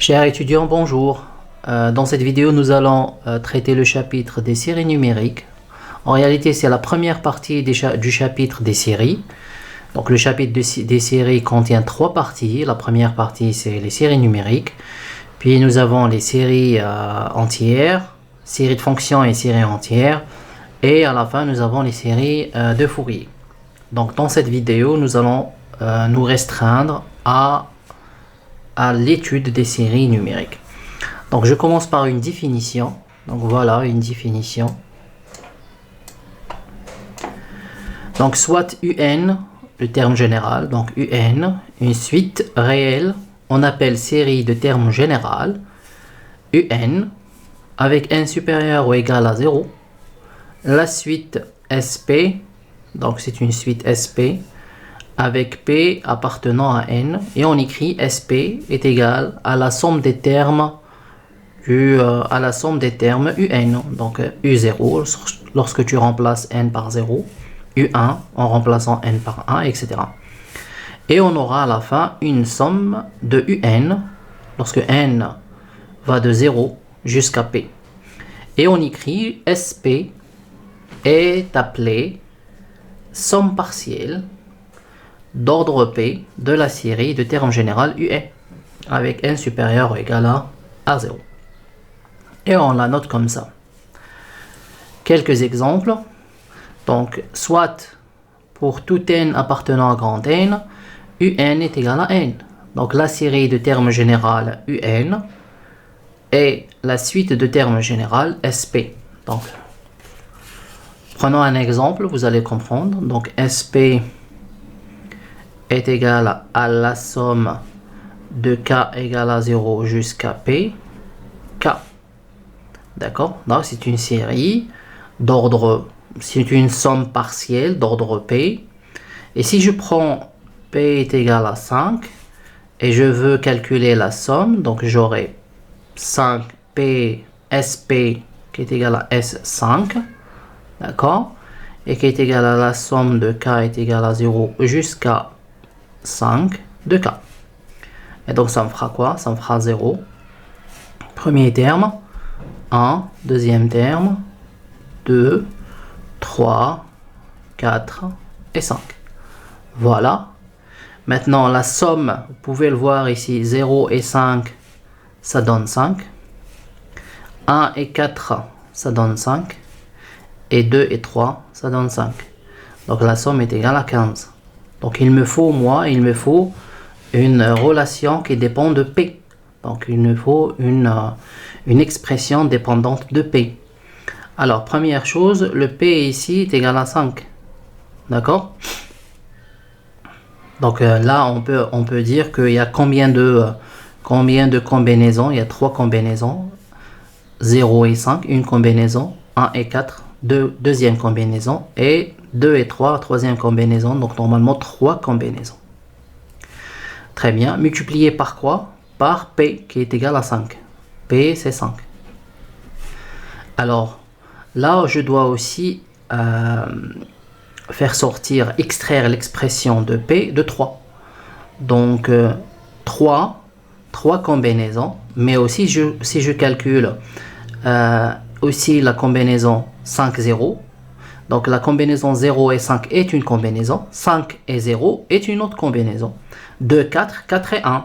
Chers étudiants, bonjour. Dans cette vidéo, nous allons traiter le chapitre des séries numériques. En réalité, c'est la première partie du chapitre des séries. Donc, le chapitre des séries contient 3 parties. La première partie, c'est les séries numériques. Puis, nous avons les séries entières, séries de fonctions et séries entières. Et à la fin, nous avons les séries de Fourier. Donc, dans cette vidéo, nous allons nous restreindre à l'étude des séries numériques. Donc je commence par une définition. Donc voilà une définition. Donc soit UN, le terme général, donc UN, une suite réelle, on appelle série de termes général, UN, avec n supérieur ou égal à 0. La suite SP, donc c'est une suite SP, avec P appartenant à N, et on écrit SP est égal à la somme des termes UN, donc U0 lorsque tu remplaces N par 0, U1 en remplaçant N par 1, etc. Et on aura à la fin une somme de UN lorsque N va de 0 jusqu'à P. Et on écrit SP est appelé somme partielle d'ordre P de la série de termes général UN avec n supérieur ou égal à 0. Et on la note comme ça. Quelques exemples. Donc, soit pour tout n appartenant à grand N, UN est égal à n. Donc, la série de termes général UN et la suite de termes général SP. Donc, prenons un exemple, vous allez comprendre. Donc, SP est égal à la somme de k égale à 0 jusqu'à p, k. D'accord? Donc c'est une série d'ordre, c'est une somme partielle d'ordre p. Et si je prends p est égal à 5 et je veux calculer la somme, donc j'aurai 5p sp qui est égal à s5, d'accord? Et qui est égal à la somme de k est égal à 0 jusqu'à 5 de k. Et donc ça me fera quoi? Ça me fera 0. Premier terme, 1. Deuxième terme, 2, 3, 4 et 5. Voilà. Maintenant la somme, vous pouvez le voir ici, 0 et 5, ça donne 5. 1 et 4, ça donne 5. Et 2 et 3, ça donne 5. Donc la somme est égale à 15. Donc il me faut une relation qui dépend de P. Donc il me faut une expression dépendante de P. Alors première chose, le P ici est égal à 5. D'accord? Donc là on peut dire qu'il y a combien de combinaisons? Il y a 3 combinaisons. 0 et 5, une combinaison. 1 et 4, deuxième combinaison. Et 2 et 3, troisième combinaison, donc normalement 3 combinaisons. Très bien, multiplié par quoi? Par P qui est égal à 5. P c'est 5. Alors, là je dois aussi extraire l'expression de P de 3. Donc 3 combinaisons, mais aussi si je calcule aussi la combinaison 5, 0, donc la combinaison 0 et 5 est une combinaison, 5 et 0 est une autre combinaison, 2, 4, 4 et 1,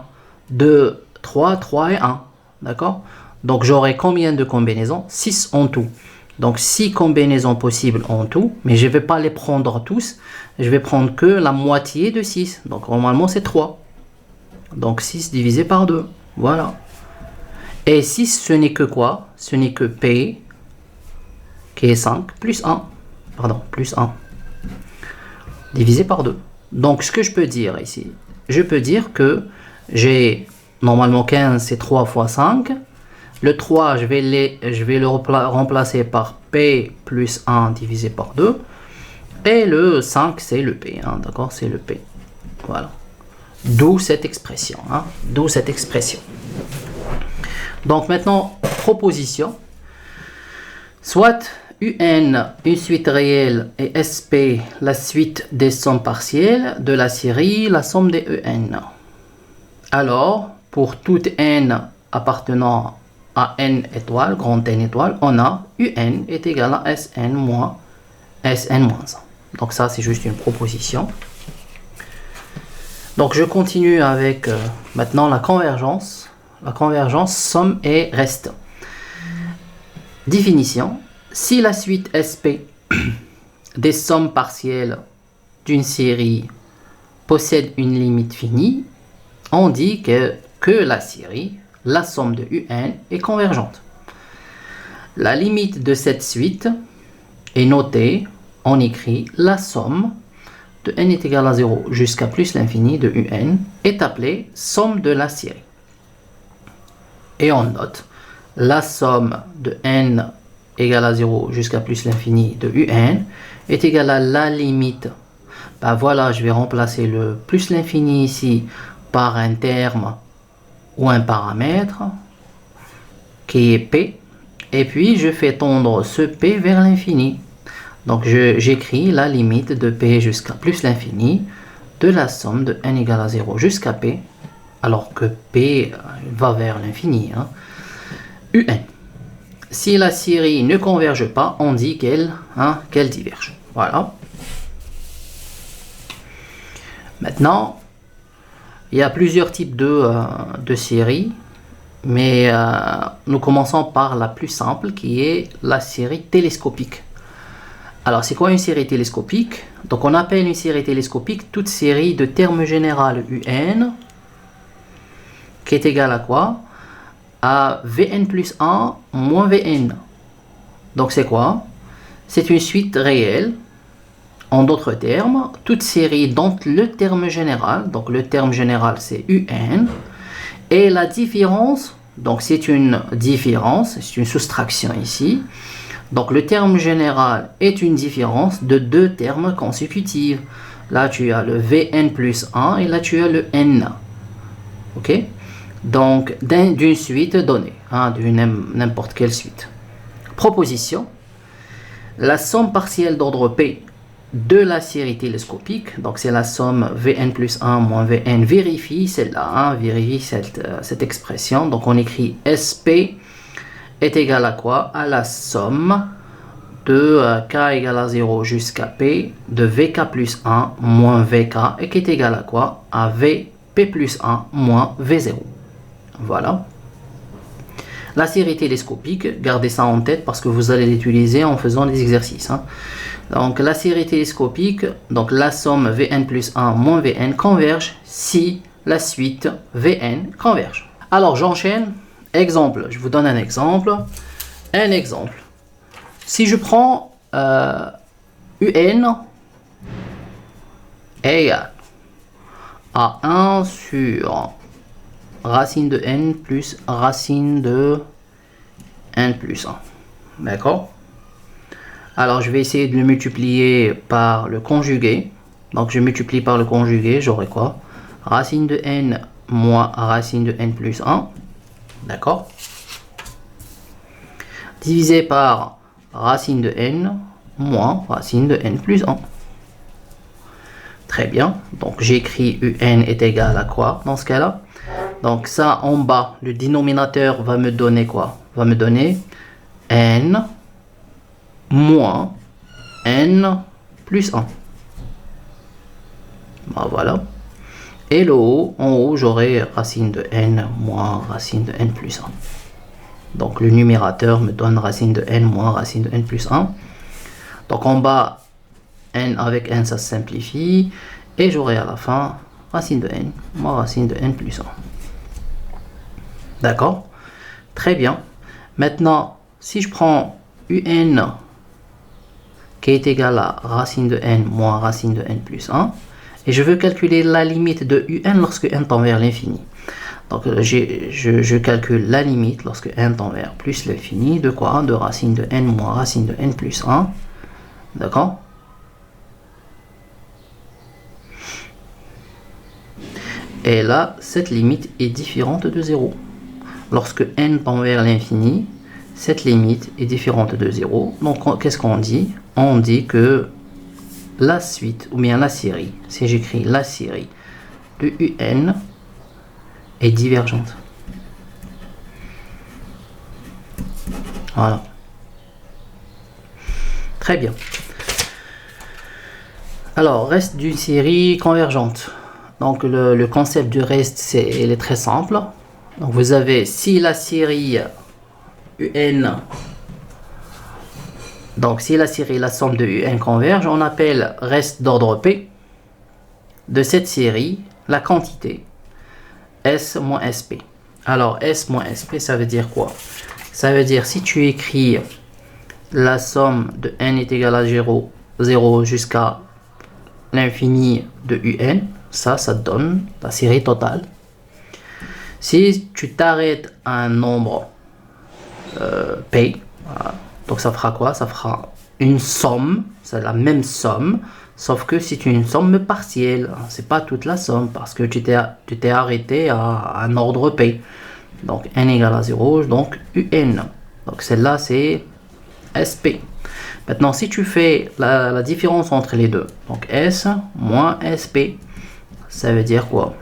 2, 3, 3 et 1, d'accord? Donc j'aurai combien de combinaisons? 6 en tout. Donc 6 combinaisons possibles en tout, mais je ne vais pas les prendre tous, je vais prendre que la moitié de 6, donc normalement c'est 3. Donc 6 divisé par 2, voilà. Et 6 ce n'est que quoi? Ce n'est que P qui est 5 plus 1. Plus 1 divisé par 2. Donc ce que je peux dire ici, je peux dire que j'ai normalement 15 c'est 3 fois 5. Le 3 je vais le remplacer par P plus 1 divisé par 2. Et le 5 c'est le P, hein, d'accord, c'est le P. Voilà. D'où cette expression, hein, d'où cette expression. Donc maintenant, proposition. Soit UN, une suite réelle, et SP, la suite des sommes partielles de la série, la somme des EN. Alors, pour toute N appartenant à n étoiles, grand N étoiles, on a UN est égal à Sn moins Sn moins 1. Donc ça, c'est juste une proposition. Donc je continue avec maintenant la convergence. La convergence somme et reste. Définition. Si la suite SP des sommes partielles d'une série possède une limite finie, on dit que la série, la somme de UN, est convergente. La limite de cette suite est notée, on écrit la somme de n est égal à 0 jusqu'à plus l'infini de UN est appelée somme de la série. Et on note la somme de n égale à 0 jusqu'à plus l'infini de UN est égale à la limite. Ben voilà, je vais remplacer le plus l'infini ici par un terme ou un paramètre qui est P. Et puis je fais tendre ce P vers l'infini. Donc j'écris la limite de P jusqu'à plus l'infini de la somme de n égale à 0 jusqu'à P, alors que P va vers l'infini. Hein. UN. Si la série ne converge pas, on dit qu'elle diverge. Voilà. Maintenant, il y a plusieurs types de séries, mais nous commençons par la plus simple qui est la série télescopique. Alors, c'est quoi une série télescopique? Donc, on appelle une série télescopique toute série de termes général UN qui est égale à quoi? À Vn plus 1 moins Vn. Donc c'est quoi? C'est une suite réelle. En d'autres termes, toute série dont le terme général, donc le terme général c'est UN, et la différence, donc c'est une différence, c'est une soustraction ici. Donc le terme général est une différence de deux termes consécutifs. Là tu as le Vn plus 1 et là tu as le N. Ok? Donc, d'une suite donnée, d'une n'importe quelle suite. Proposition. La somme partielle d'ordre P de la série télescopique, donc c'est la somme Vn plus 1 moins Vn, vérifie celle-là, vérifie cette expression. Donc, on écrit SP est égal à quoi? À la somme de K égale à 0 jusqu'à P de Vk plus 1 moins Vk, et qui est égal à quoi? À Vp plus 1 moins V0. Voilà. La série télescopique, gardez ça en tête parce que vous allez l'utiliser en faisant des exercices. Hein. Donc la série télescopique, donc la somme Vn plus 1 moins Vn converge si la suite Vn converge. Alors j'enchaîne. Exemple, je vous donne un exemple. Un exemple. Si je prends UN égale à 1 sur racine de n plus racine de n plus 1. D'accord? Alors, je vais essayer de le multiplier par le conjugué. Donc, je multiplie par le conjugué, j'aurai quoi? Racine de n moins racine de n plus 1. D'accord? Divisé par racine de n moins racine de n plus 1. Très bien. Donc, j'écris UN est égal à quoi dans ce cas-là? Donc ça, en bas, le dénominateur va me donner quoi? Va me donner n moins n plus 1. Ben, voilà. Et le haut, en haut, j'aurai racine de n moins racine de n plus 1. Donc le numérateur me donne racine de n moins racine de n plus 1. Donc en bas, n avec n, ça se simplifie. Et j'aurai à la fin racine de n moins racine de n plus 1. D'accord? Très bien. Maintenant, si je prends UN qui est égal à racine de n moins racine de n plus 1, et je veux calculer la limite de UN lorsque n tend vers l'infini. Donc, je calcule la limite lorsque n tend vers plus l'infini de quoi? De racine de n moins racine de n plus 1. D'accord? Et là, cette limite est différente de 0. Lorsque n tend vers l'infini, cette limite est différente de 0. Donc, qu'est-ce qu'on dit? On dit que la suite, ou bien la série, si j'écris la série de UN, est divergente. Voilà. Très bien. Alors, reste d'une série convergente. Donc, le concept du reste, il est très simple. Donc, vous avez, si la série UN, donc si la série, la somme de UN converge, on appelle reste d'ordre P de cette série la quantité S moins SP. Alors, S moins SP, ça veut dire quoi? Ça veut dire, si tu écris la somme de N est égale à 0 jusqu'à l'infini de UN, ça te donne la série totale. Si tu t'arrêtes à un nombre P, voilà, donc ça fera quoi? Ça fera une somme, c'est la même somme, sauf que c'est une somme partielle, c'est pas toute la somme, parce que tu t'es arrêté à un ordre P. Donc N égale à 0, donc UN. Donc celle-là, c'est SP. Maintenant, si tu fais la différence entre les deux, donc S moins SP, ça veut dire quoi?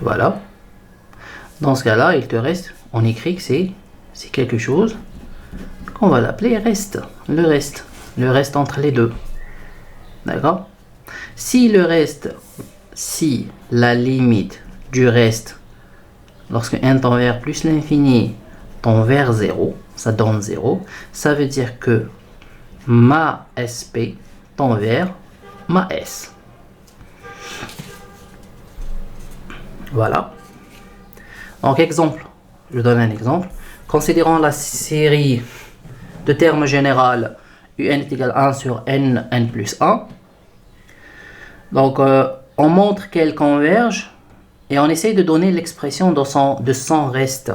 Voilà. Dans ce cas-là, il te reste, on écrit que c'est quelque chose qu'on va l'appeler reste. Le reste entre les deux. D'accord? Si le reste, si la limite du reste, lorsque n tend vers plus l'infini tend vers 0, ça donne 0, ça veut dire que ma SP tend vers ma S. Voilà. Donc, exemple, je donne un exemple. Considérons la série de termes général UN est égal à 1 sur N plus 1. Donc, on montre qu'elle converge et on essaye de donner l'expression de son reste.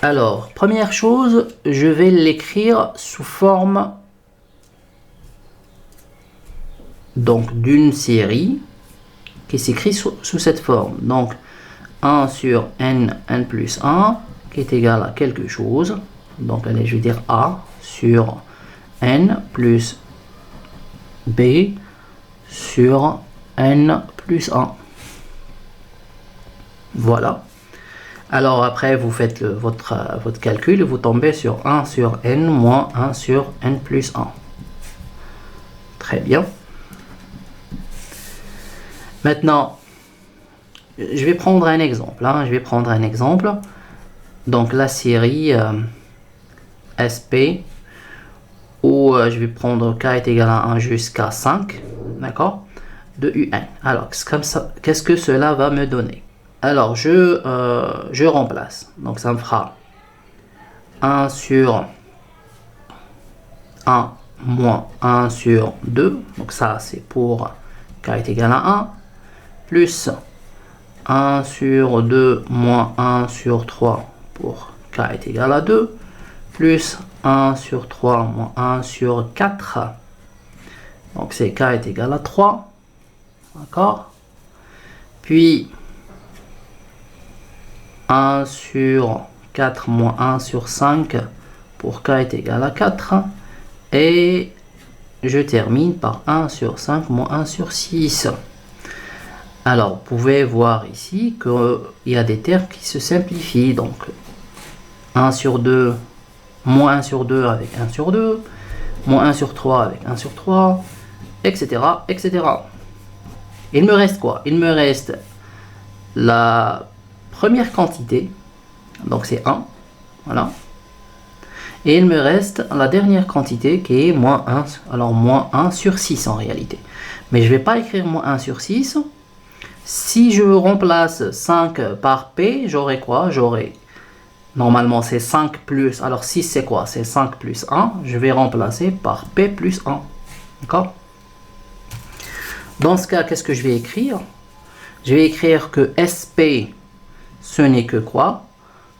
Alors, première chose, je vais l'écrire sous forme donc d'une série qui s'écrit sous cette forme. Donc, 1 sur N plus 1 qui est égal à quelque chose. Donc, allez, je vais dire A sur N plus B sur N plus 1. Voilà. Alors après, vous faites votre calcul et vous tombez sur 1 sur N moins 1 sur N plus 1. Très bien. Maintenant, je vais prendre un exemple. Donc la série SP, où je vais prendre K est égal à 1 jusqu'à 5, d'accord, de UN. Alors, comme ça, qu'est-ce que cela va me donner? Alors, je remplace. Donc, ça me fera 1 sur 1 moins 1 sur 2. Donc, ça, c'est pour K est égal à 1. Plus 1 sur 2 moins 1 sur 3 pour K est égal à 2. Plus 1 sur 3 moins 1 sur 4. Donc, c'est K est égal à 3. D'accord? Puis, 1 sur 4 moins 1 sur 5 pour K est égal à 4. Et je termine par 1 sur 5 moins 1 sur 6. Alors, vous pouvez voir ici qu'il y a des termes qui se simplifient. Donc, 1 sur 2, moins 1 sur 2 avec 1 sur 2, moins 1 sur 3 avec 1 sur 3, etc., etc. Il me reste quoi? Il me reste la première quantité, donc c'est 1, voilà. Et il me reste la dernière quantité qui est moins 1, alors moins 1 sur 6 en réalité. Mais je ne vais pas écrire moins 1 sur 6. Si je remplace 5 par P, j'aurai quoi? J'aurai, normalement c'est 5 plus, alors 6 c'est quoi? C'est 5 plus 1, je vais remplacer par P plus 1, d'accord? Dans ce cas, qu'est-ce que je vais écrire? Je vais écrire que SP, ce n'est que quoi?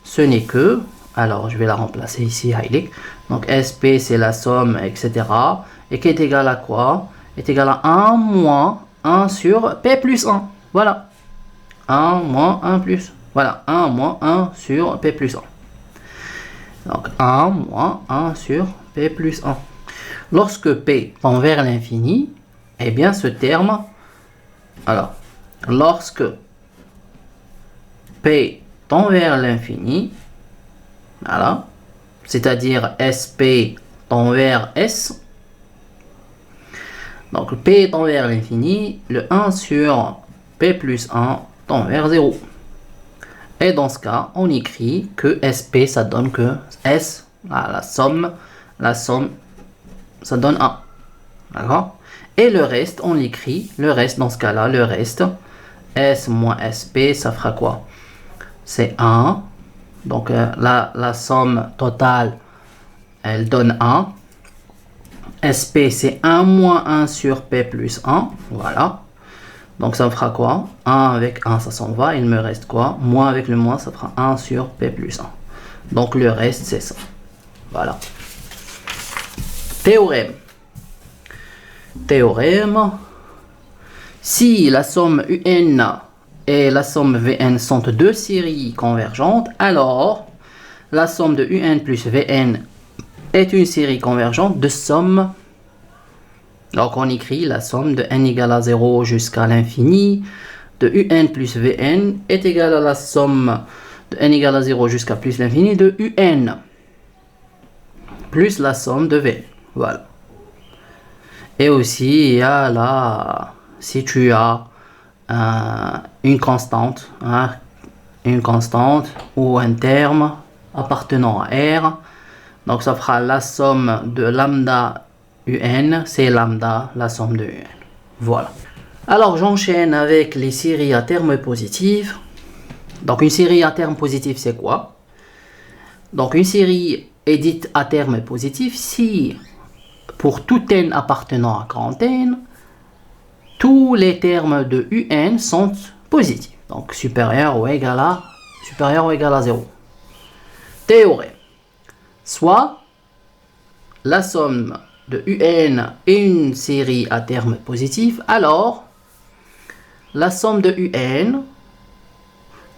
Ce n'est que, alors je vais la remplacer ici, heilig. Donc SP, c'est la somme, etc. Et qui est égal à quoi? Est égal à 1 moins 1 sur P plus 1. Voilà. 1 moins 1 plus. Voilà. 1 moins 1 sur P plus 1. Donc 1 moins 1 sur P plus 1. Lorsque P tend vers l'infini, eh bien ce terme, alors, lorsque P tend vers l'infini, voilà, c'est-à-dire SP tend vers S, donc P tend vers l'infini, le 1 sur P plus 1 tend vers 0. Et dans ce cas, on écrit que SP, ça donne que S, la somme, ça donne 1. D'accord? Et le reste, on l'écrit, le reste, dans ce cas-là, le reste, S moins SP, ça fera quoi? C'est 1. Donc, la somme totale, elle donne 1. SP, c'est 1 moins 1 sur P plus 1. Voilà. Donc, ça me fera quoi? 1 avec 1, ça s'en va. Il me reste quoi? Moins avec le moins, ça fera 1 sur P plus 1. Donc, le reste, c'est ça. Voilà. Théorème. Théorème. Si la somme UN et la somme Vn sont deux séries convergentes, alors la somme de UN plus Vn est une série convergente de somme. Donc on écrit la somme de n égale à 0 jusqu'à l'infini de UN plus Vn est égale à la somme de n égale à 0 jusqu'à plus l'infini de UN plus la somme de Vn. Voilà. Et aussi il y a là, si tu as une constante ou un terme appartenant à R, donc ça fera la somme de lambda UN, c'est lambda, la somme de UN. Voilà. Alors j'enchaîne avec les séries à terme positif. Donc une série à terme positif, c'est quoi? Donc une série est dite à terme positif si pour tout n appartenant à grand N, tous les termes de UN sont positifs. Donc supérieur ou égal à 0. Théorème. Soit la somme de UN est une série à terme positif, alors la somme de UN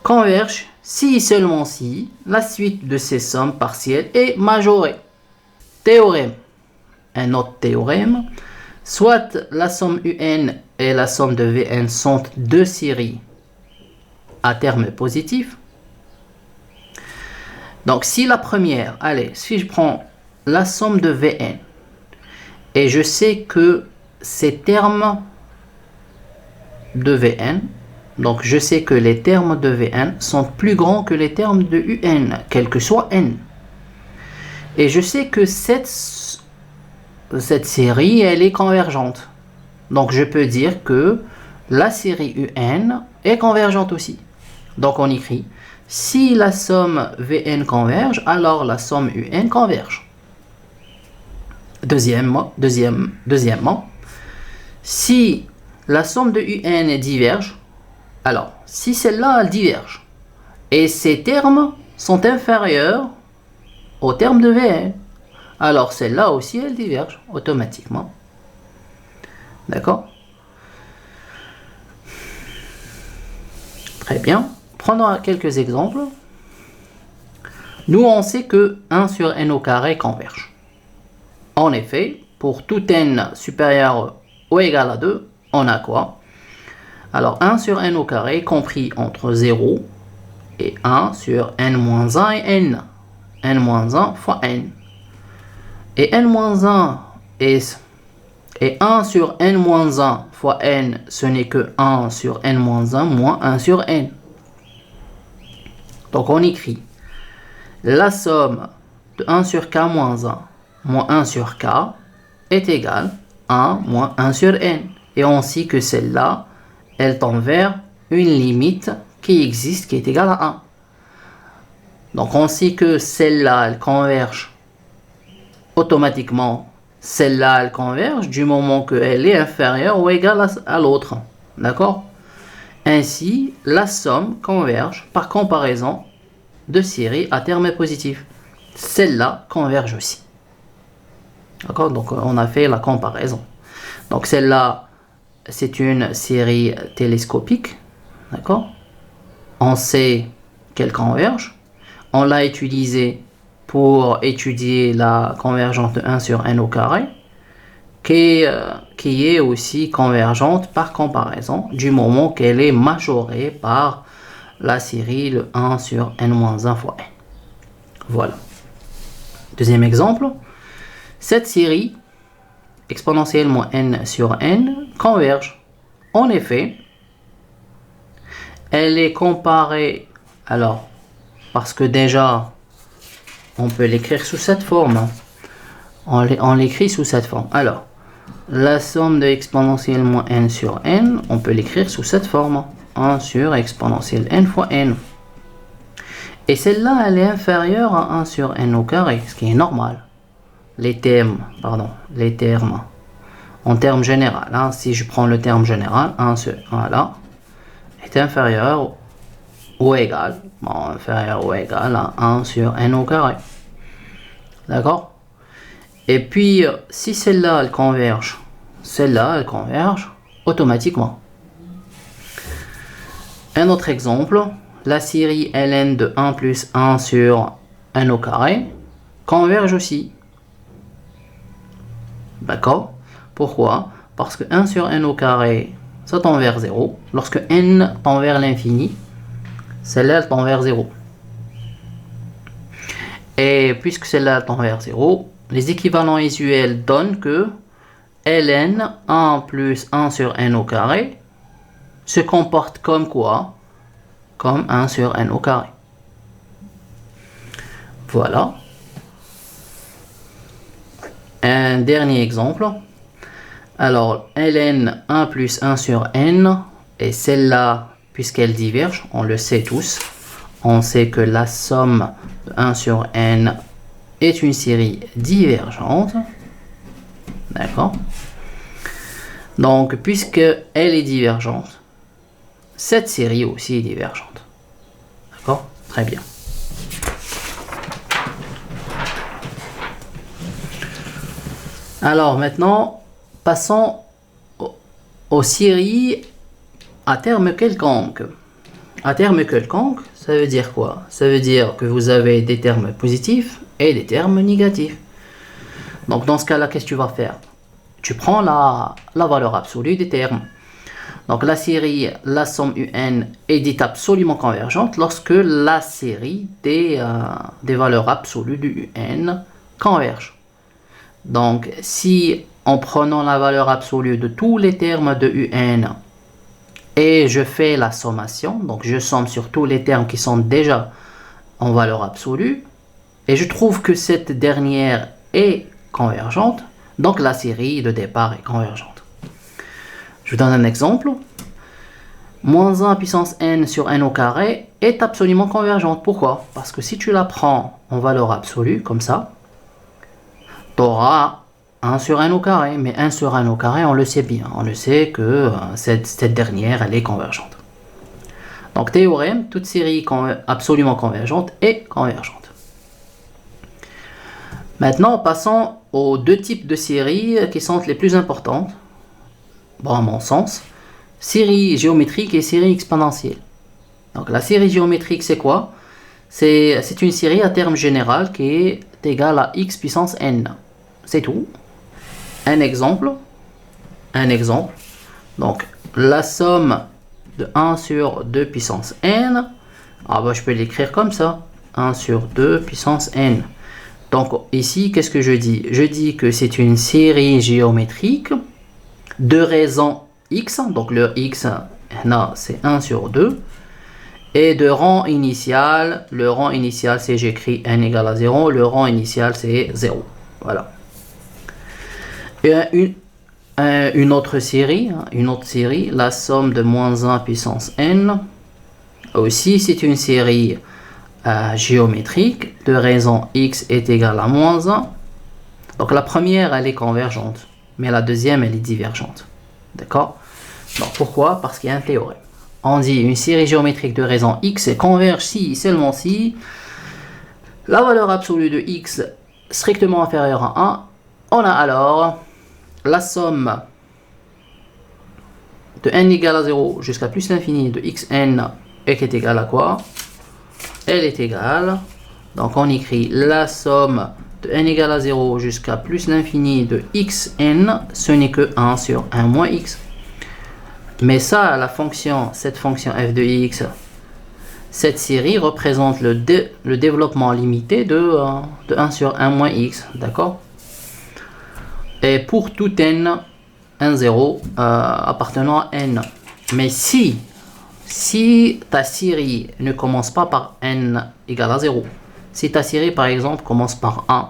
converge si et seulement si la suite de ces sommes partielles est majorée. Théorème. Un autre théorème. Soit la somme UN et la somme de Vn sont deux séries à terme positif. Donc si la première, allez, si je prends la somme de Vn et je sais que ces termes de Vn, donc je sais que les termes de Vn sont plus grands que les termes de Un, quel que soit n. Et je sais que cette série, elle est convergente. Donc je peux dire que la série UN est convergente aussi. Donc on écrit, si la somme Vn converge, alors la somme UN converge. Deuxièmement, si la somme de UN diverge, alors si celle-là elle diverge, et ces termes sont inférieurs aux termes de Vn, alors celle-là aussi elle diverge automatiquement. D'accord? Très bien. Prenons quelques exemples. Nous on sait que 1 sur n au carré converge. En effet, pour tout n supérieur ou égal à 2, on a quoi? Alors 1 sur n au carré compris entre 0 et 1 sur n-1 et n. n-1 fois n. Et n-1 et 1 sur n-1 fois n, ce n'est que 1 sur n-1 moins 1 sur n. Donc on écrit la somme de 1 sur k-1 moins 1 sur k est égale à 1 moins 1 sur n. Et on sait que celle-là, elle tend vers une limite qui existe, qui est égale à 1. Donc on sait que celle-là, elle converge automatiquement. Celle-là, elle converge du moment qu'elle est inférieure ou égale à l'autre. D'accord? Ainsi, la somme converge par comparaison de séries à terme positif. Celle-là converge aussi. D'accord? Donc on a fait la comparaison. Donc celle-là, c'est une série télescopique. D'accord? On sait qu'elle converge. On l'a utilisée pour étudier la convergence de 1 sur n au carré. qui est aussi convergente par comparaison du moment qu'elle est majorée par la série le 1 sur n-1 fois n. Voilà. Deuxième exemple, cette série exponentielle moins n sur n converge. En effet, elle est comparée, alors, parce que déjà, on peut l'écrire sous cette forme. On l'écrit sous cette forme. Alors, la somme de exponentielle moins n sur n, on peut l'écrire sous cette forme. 1 sur exponentielle n fois n. Et celle-là, elle est inférieure à 1 sur n au carré, ce qui est normal. Les termes, en termes général, hein, si je prends le terme général, 1 sur 1 là, est inférieur ou égal, inférieur ou égal à 1 sur n au carré. D'accord? Et puis, si celle-là, elle converge, automatiquement. Un autre exemple, la série ln de 1 plus 1 sur n au carré converge aussi. D'accord? Pourquoi? Parce que 1 sur n au carré, ça tend vers 0. Lorsque n tend vers l'infini, celle-là, elle tend vers 0. Et puisque celle-là tend vers 0, les équivalents usuels donnent que ln 1 plus 1 sur n au carré se comporte comme quoi? Comme 1 sur n au carré. Voilà. Un dernier exemple. Alors, ln 1 plus 1 sur n, et celle-là, puisqu'elle diverge, on le sait tous, on sait que la somme de 1 sur n est une série divergente. D'accord? Donc, puisqu'elle est divergente, cette série aussi est divergente. D'accord? Très bien. Alors maintenant, passons aux séries à terme quelconque. À terme quelconque, ça veut dire quoi? Ça veut dire que vous avez des termes positifs et des termes négatifs. Donc dans ce cas-là, qu'est-ce que tu vas faire? Tu prends la valeur absolue des termes. Donc la série, la somme un est dite absolument convergente lorsque la série des valeurs absolues du un converge. Donc si en prenant la valeur absolue de tous les termes de un et je fais la sommation, donc je somme sur tous les termes qui sont déjà en valeur absolue et je trouve que cette dernière est convergente, donc la série de départ est convergente. Je vous donne un exemple. Moins 1 puissance n sur n au carré est absolument convergente. Pourquoi? Parce que si tu la prends en valeur absolue, comme ça, tu auras 1 sur n au carré. Mais 1 sur n au carré, on le sait bien. On le sait que cette dernière, elle est convergente. Donc, théorème, toute série absolument convergente est convergente. Maintenant, passons aux deux types de séries qui sont les plus importantes, bon, à mon sens. Série géométrique et série exponentielle. Donc la série géométrique, c'est quoi? C'est une série à terme général qui est égale à x puissance n. C'est tout. Un exemple. Donc la somme de 1 sur 2 puissance n, je peux l'écrire comme ça. 1 sur 2 puissance n. Donc ici, qu'est-ce que je dis? Je dis que c'est une série géométrique de raison x, donc le x, là, c'est 1 sur 2, et de rang initial, le rang initial, c'est j'écris n égale à 0, le rang initial, c'est 0. Voilà. Et une autre série, la somme de moins 1 puissance n, aussi, c'est une série géométrique de raison x est égal à moins 1. Donc la première, elle est convergente, mais la deuxième, elle est divergente. D'accord? Donc pourquoi? Parce qu'il y a un théorème. On dit une série géométrique de raison x converge si, seulement si, la valeur absolue de x strictement inférieure à 1, on a alors la somme de n égale à 0 jusqu'à plus l'infini de xn et qui est égale à quoi? Elle est égale, donc on écrit la somme de n égale à 0 jusqu'à plus l'infini de xn, ce n'est que 1 sur 1 moins x. Mais ça, cette fonction f de x, cette série représente le développement limité de 1 sur 1 moins x, d'accord? Et pour tout n, 1, 0 appartenant à n. Mais si ta série ne commence pas par n égale à 0, si ta série par exemple commence par 1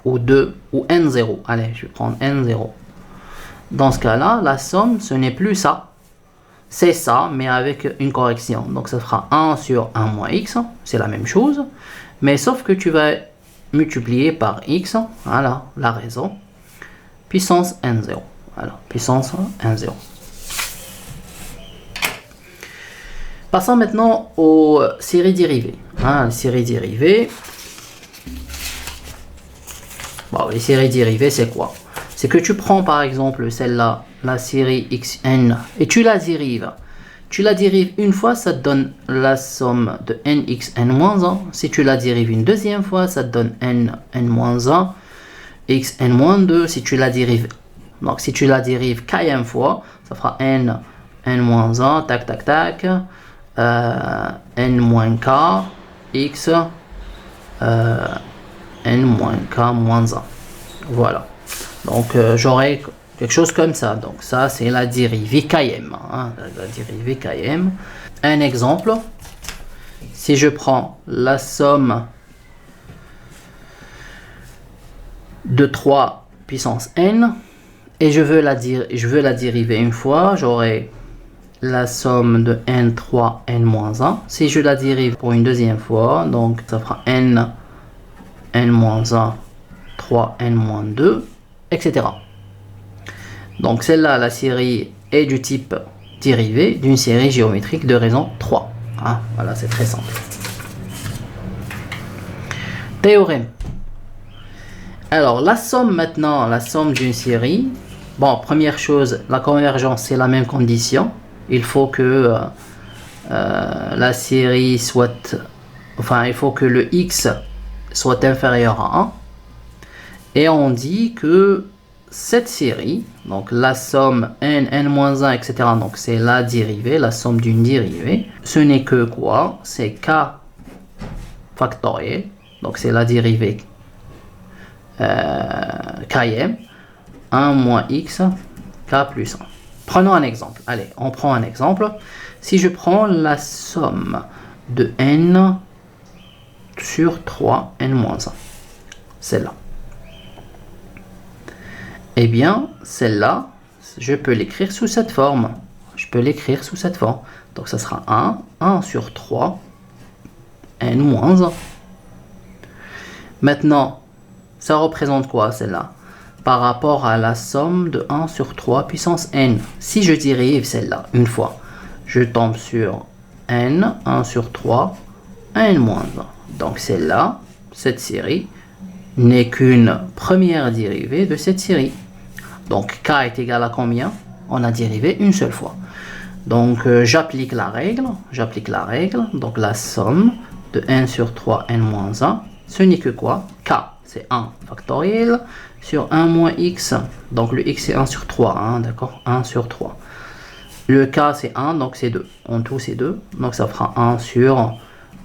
ou 2 ou n0, allez, je vais prendre n0. Dans ce cas-là, la somme, ce n'est plus ça. C'est ça, mais avec une correction. Donc ça fera 1 sur 1 moins x, c'est la même chose. Mais sauf que tu vas multiplier par x, voilà la raison, puissance n0. Voilà, puissance n0. Passons maintenant aux séries dérivées. Les séries dérivées. Bon, les séries dérivées, c'est quoi? C'est que tu prends par exemple celle-là, la série xn, et tu la dérives. Tu la dérives une fois, ça te donne la somme de nxn-1. Si tu la dérives une deuxième fois, ça te donne nn-1, xn-2. Si tu la dérives, donc si tu la dérives kème fois, ça fera n-1, tac, tac, tac, n-k, x, n-k-1. Voilà. Donc j'aurai quelque chose comme ça. Donc ça c'est la dérivée km. La dérivée km. Un exemple. Si je prends la somme de 3 puissance n et je veux la dériver une fois, j'aurai la somme de n3 n-1. Si je la dérive pour une deuxième fois, donc ça fera n-1 3 n-2, etc. Donc celle-là, la série est du type dérivé d'une série géométrique de raison 3. Voilà, c'est très simple. Théorème. Alors la somme maintenant, la somme d'une série. Bon, première chose, la convergence, c'est la même condition. Il faut que la série soit, il faut que le x soit inférieur à 1. Et on dit que cette série, donc la somme n, n-1, etc., donc c'est la dérivée, la somme d'une dérivée, ce n'est que quoi? C'est k factoriel, donc c'est la dérivée km, 1 moins x, k plus 1. Prenons un exemple. Allez, on prend un exemple. Si je prends la somme de n sur 3 n-1, celle-là. Eh bien, celle-là, je peux l'écrire sous cette forme. Donc, ça sera 1 sur 3, n-1. Maintenant, ça représente quoi, celle-là? Par rapport à la somme de 1 sur 3 puissance n. Si je dérive celle-là une fois, je tombe sur n, 1 sur 3, n-1. Donc, celle-là, cette série, n'est qu'une première dérivée de cette série. Donc k est égal à combien? On a dérivé une seule fois. Donc j'applique la règle. Donc la somme de n sur 3 n-1, ce n'est que quoi? K, c'est 1 factoriel sur 1 moins x. Donc le x c'est 1 sur 3, d'accord? 1 sur 3. Le k c'est 1, donc c'est 2. En tout c'est 2. Donc ça fera 1 sur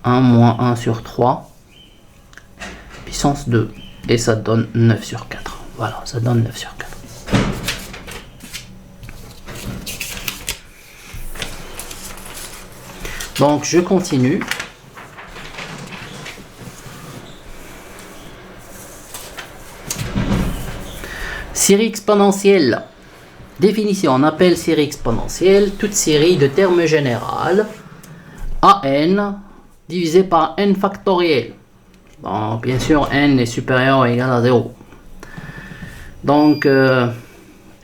1 moins 1 sur 3 puissance 2. Et ça donne 9 sur 4. Voilà, ça donne 9 sur 4. Donc je continue. Série exponentielle. Définition, on appelle série exponentielle toute série de termes généraux an divisé par n factoriel. Bon, bien sûr, n est supérieur ou égal à 0. Donc,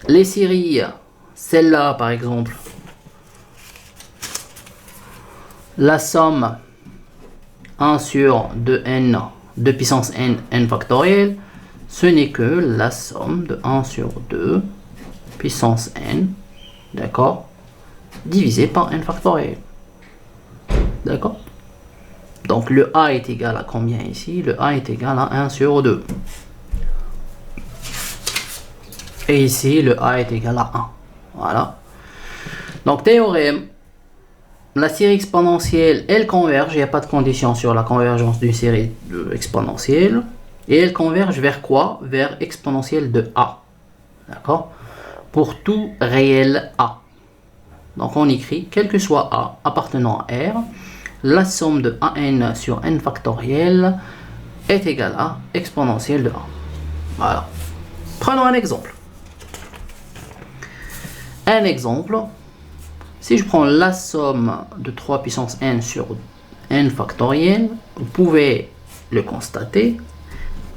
les séries, celle-là par exemple, la somme 1 sur 2n, 2 puissance n, n factoriel, ce n'est que la somme de 1 sur 2 puissance n, d'accord, divisé par n factoriel. D'accord? Donc le a est égal à combien ici? Le a est égal à 1 sur 2. Et ici, le A est égal à 1. Voilà. Donc, théorème. La série exponentielle, elle converge. Il n'y a pas de condition sur la convergence d'une série exponentielle. Et elle converge vers quoi? Vers exponentielle de A. D'accord? Pour tout réel A. Donc, on écrit, quel que soit A appartenant à R, la somme de AN sur N factoriel est égale à exponentielle de A. Voilà. Prenons un exemple. Un exemple, si je prends la somme de 3 puissance n sur n factoriel, vous pouvez le constater,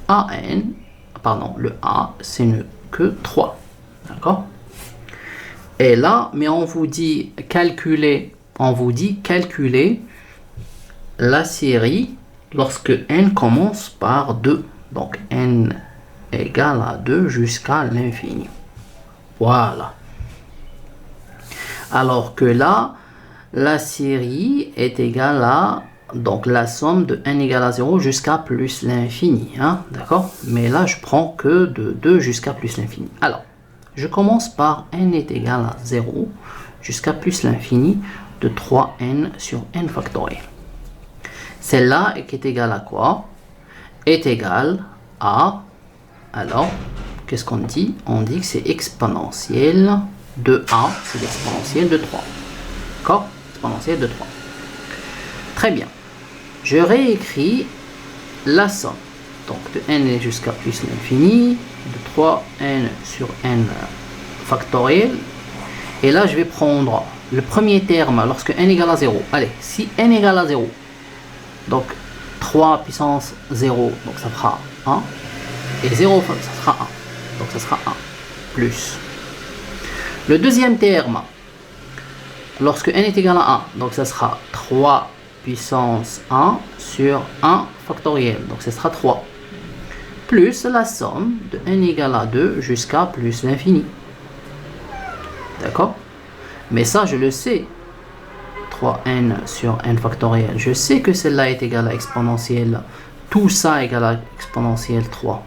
le A, c'est que 3. D'accord? Et là, mais on vous dit calculer la série lorsque n commence par 2. Donc n égale à 2 jusqu'à l'infini. Voilà. Alors que là, la série est égale à donc la somme de n égale à 0 jusqu'à plus l'infini. Hein, d'accord? Mais là, je prends que de 2 jusqu'à plus l'infini. Alors, je commence par n est égal à 0 jusqu'à plus l'infini de 3n sur n factoriel. Celle-là qui est égale à quoi? Est égale à... Alors, qu'est-ce qu'on dit? On dit que c'est exponentielle de A, c'est l'exponentielle de 3. D'accord? Exponentielle de 3. Très bien. Je réécris la somme. Donc de n jusqu'à plus l'infini, de 3n sur n factoriel. Et là, je vais prendre le premier terme lorsque n égale à 0. Allez, si n égale à 0, donc 3 puissance 0, donc ça fera 1. Et 0, ça sera 1. Donc ça sera 1 plus. Le deuxième terme, lorsque n est égal à 1, donc ça sera 3 puissance 1 sur 1 factoriel. Donc ce sera 3. Plus la somme de n égale à 2 jusqu'à plus l'infini. D'accord? Mais ça, je le sais. 3n sur n factoriel. Je sais que celle-là est égale à exponentielle. Tout ça est égal à exponentielle 3.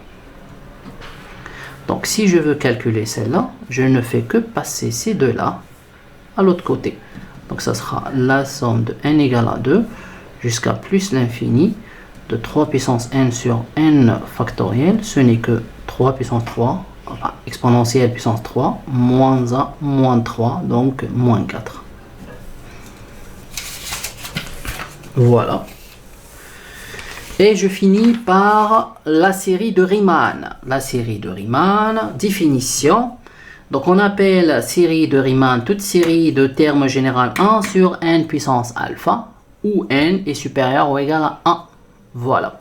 Donc, si je veux calculer celle-là, je ne fais que passer ces deux-là à l'autre côté. Donc, ça sera la somme de n égale à 2 jusqu'à plus l'infini de 3 puissance n sur n factoriel. Ce n'est que 3 puissance 3, enfin, exponentielle puissance 3, moins 1, moins 3, donc moins 4. Voilà. Et je finis par la série de Riemann. La série de Riemann, définition. Donc on appelle série de Riemann toute série de termes généraux 1 sur n puissance alpha, où n est supérieur ou égal à 1. Voilà.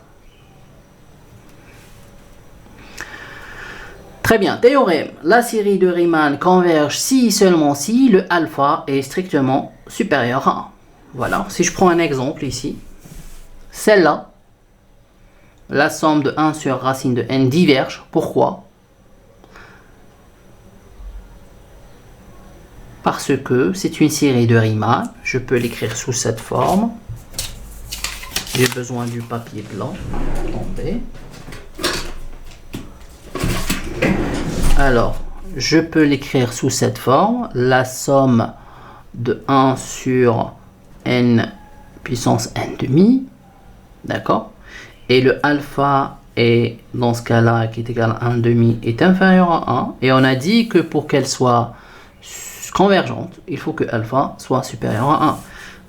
Très bien, théorème. La série de Riemann converge si seulement si le alpha est strictement supérieur à 1. Voilà, si je prends un exemple ici, celle-là, la somme de 1 sur racine de n diverge. Pourquoi? Parce que c'est une série de Riemann. Je peux l'écrire sous cette forme. J'ai besoin du papier blanc. Attendez. Alors, je peux l'écrire sous cette forme. La somme de 1 sur n puissance n demi. D'accord? Et le alpha est, dans ce cas-là, qui est égal à 1 demi, est inférieur à 1. Et on a dit que pour qu'elle soit convergente, il faut que alpha soit supérieur à 1.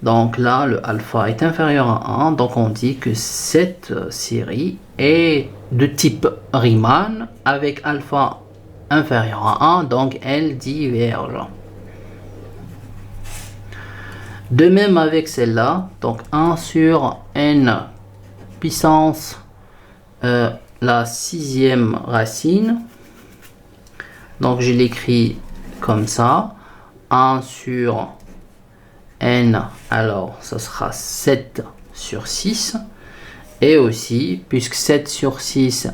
Donc là, le alpha est inférieur à 1. Donc on dit que cette série est de type Riemann avec alpha inférieur à 1. Donc elle diverge. De même avec celle-là. Donc 1 sur n puissance la sixième racine. Donc je l'écris comme ça. 1 sur n, alors ça sera 7 sur 6. Et aussi, puisque 7 sur 6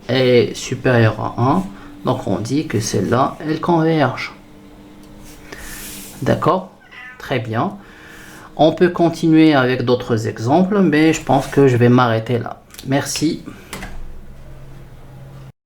est supérieur à 1, donc on dit que celle-là, elle converge. D'accord? Très bien. On peut continuer avec d'autres exemples, mais je pense que je vais m'arrêter là. Merci.